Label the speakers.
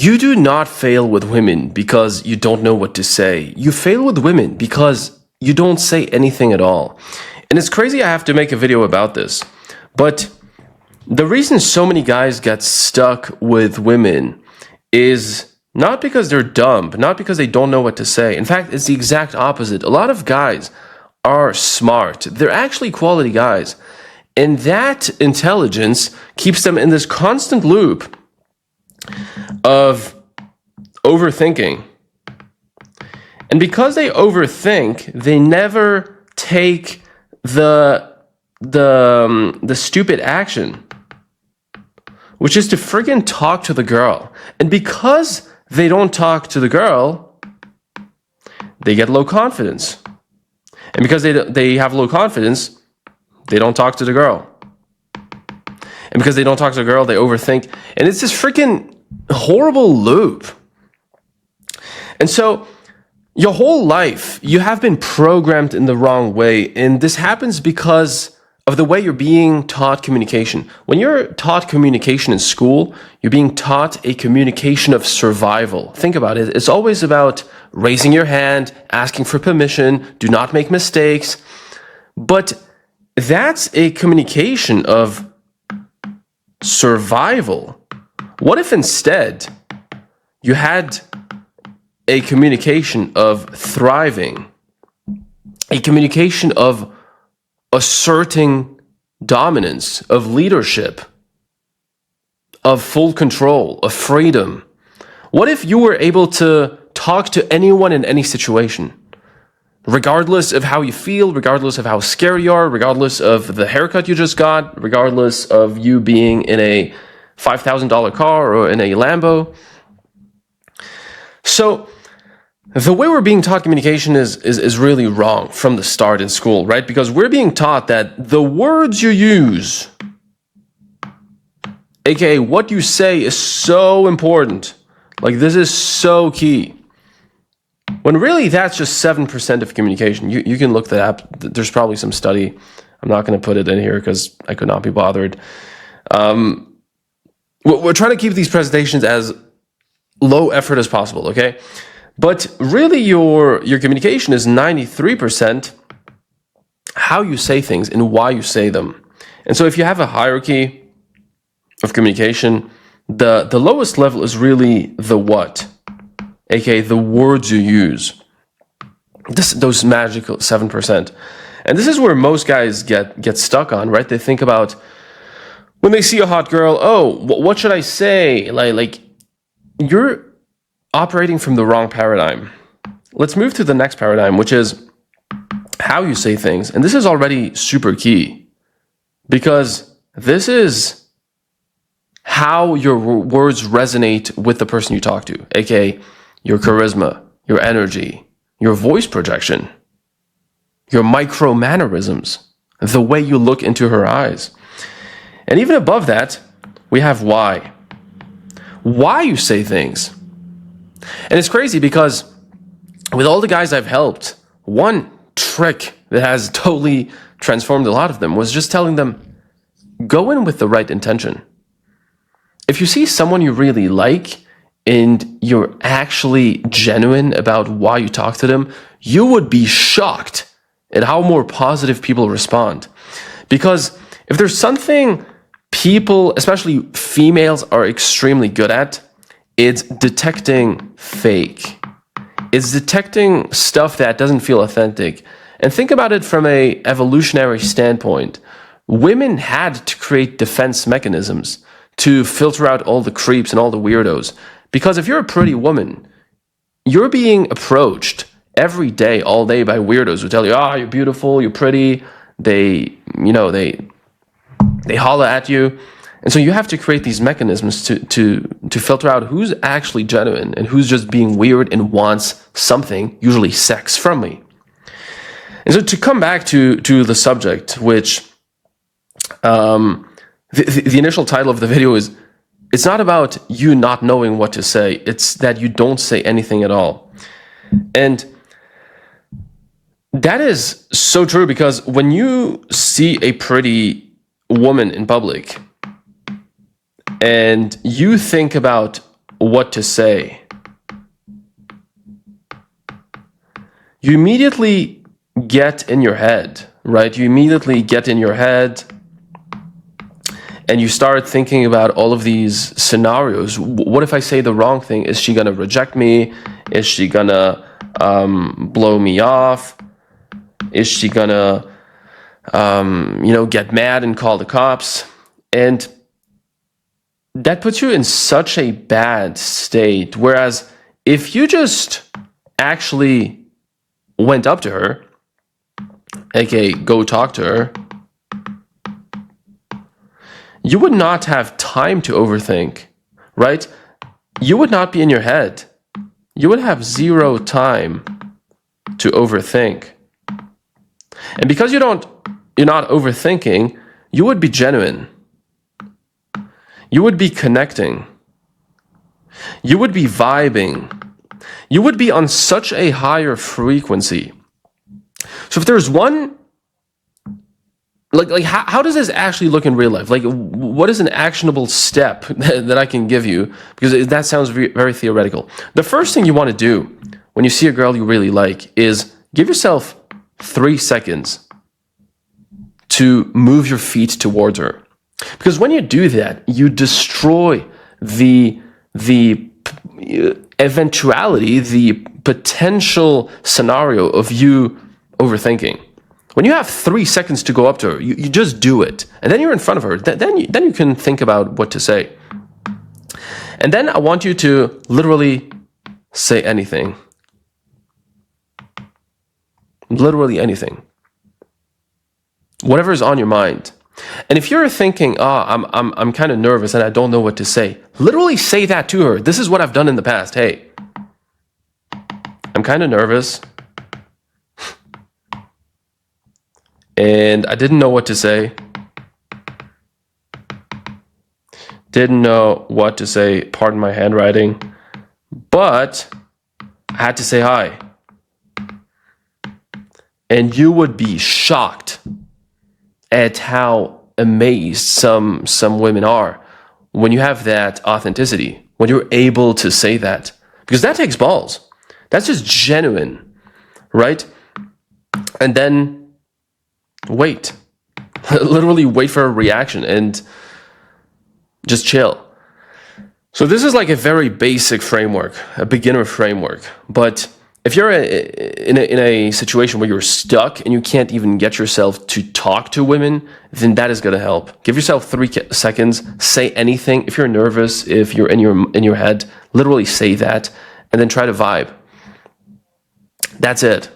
Speaker 1: You do not fail with women because you don't know what to say. You fail with women because you don't say anything at all. And it's crazy I have to make a video about this. But the reason so many guys get stuck with women is not because they're dumb, not because they don't know what to say. In fact, it's the exact opposite. A lot of guys are smart. They're actually quality guys. And that intelligence keeps them in this constant loop of overthinking. And because they overthink, they never take the stupid action, which is to friggin' talk to the girl. And because they don't talk to the girl, they get low confidence. And because they have low confidence, they don't talk to the girl. And because they don't talk to the girl, they overthink. And it's this freaking horrible loop. And so your whole life, you have been programmed in the wrong way. And this happens because of the way you're being taught communication. When you're taught communication in school, you're being taught a communication of survival. Think about it. It's always about raising your hand, asking for permission, do not make mistakes. But that's a communication of survival. What if instead you had a communication of thriving, a communication of asserting dominance, of leadership, of full control, of freedom? What if you were able to talk to anyone in any situation, regardless of how you feel, regardless of how scared you are, regardless of the haircut you just got, regardless of you being in a $5,000 car or in a Lambo? So the way we're being taught communication is really wrong from the start in school, right? Because we're being taught that the words you use, aka what you say, is so important. Like, this is so key. When really that's just 7% of communication. You can look that up. There's probably some study. I'm not going to put it in here because I could not be bothered. We're trying to keep these presentations as low effort as possible, okay? But really your communication is 93% how you say things and why you say them. And so if you have a hierarchy of communication, the lowest level is really the what, aka the words you use. Those magical 7%. And this is where most guys get stuck on, right? They think about when they see a hot girl, oh, what should I say? Like you're operating from the wrong paradigm. Let's move to the next paradigm, which is how you say things. And this is already super key because this is how your words resonate with the person you talk to, aka your charisma, your energy, your voice projection, your micro mannerisms, the way you look into her eyes. And even above that, we have why. Why you say things. And it's crazy because with all the guys I've helped, one trick that has totally transformed a lot of them was just telling them, go in with the right intention. If you see someone you really like and you're actually genuine about why you talk to them, you would be shocked at how more positive people respond. Because if there's something people, especially females, are extremely good at, it's detecting fake. It's detecting stuff that doesn't feel authentic. And think about it from an evolutionary standpoint. Women had to create defense mechanisms to filter out all the creeps and all the weirdos. Because if you're a pretty woman, you're being approached every day, all day by weirdos who tell you, you're beautiful, you're pretty. They holler at you. And so you have to create these mechanisms to filter out who's actually genuine and who's just being weird and wants something, usually sex, from me. And so to come back to the subject, which the initial title of the video is, it's not about you not knowing what to say. It's that you don't say anything at all. And that is so true because when you see a pretty woman in public, and you think about what to say. You immediately get in your head, right? You immediately get in your head and you start thinking about all of these scenarios. What if I say the wrong thing? Is she gonna reject me? Is she gonna blow me off? Is she gonna get mad and call the cops? And that puts you in such a bad state. Whereas if you just actually went up to her, aka go talk to her, you would not have time to overthink, right? You would not be in your head. You would have zero time to overthink. And because you're not overthinking, you would be genuine. You would be connecting. You would be vibing. You would be on such a higher frequency. So if there's one, like how does this actually look in real life? Like, what is an actionable step that I can give you? Because that sounds very theoretical. The first thing you want to do when you see a girl you really like is give yourself 3 seconds to move your feet towards her. Because when you do that, you destroy the eventuality, the potential scenario of you overthinking. When you have 3 seconds to go up to her, you just do it. And then you're in front of her. Then you can think about what to say. And then I want you to literally say anything. Literally anything. Whatever is on your mind. And if you're thinking, I'm kind of nervous and I don't know what to say, literally say that to her. This is what I've done in the past. Hey, I'm kind of nervous. And I didn't know what to say. Didn't know what to say, pardon my handwriting. But I had to say hi. And you would be shocked at how amazed some women are when you have that authenticity, when you're able to say that. Because that takes balls. That's just genuine, right? And then wait. Literally wait for a reaction and just chill. So this is like a very basic framework, a beginner framework. But if you're in a situation where you're stuck and you can't even get yourself to talk to women, then that is going to help. Give yourself 3 seconds, say anything. If you're nervous, if you're in your head, literally say that, and then try to vibe. That's it.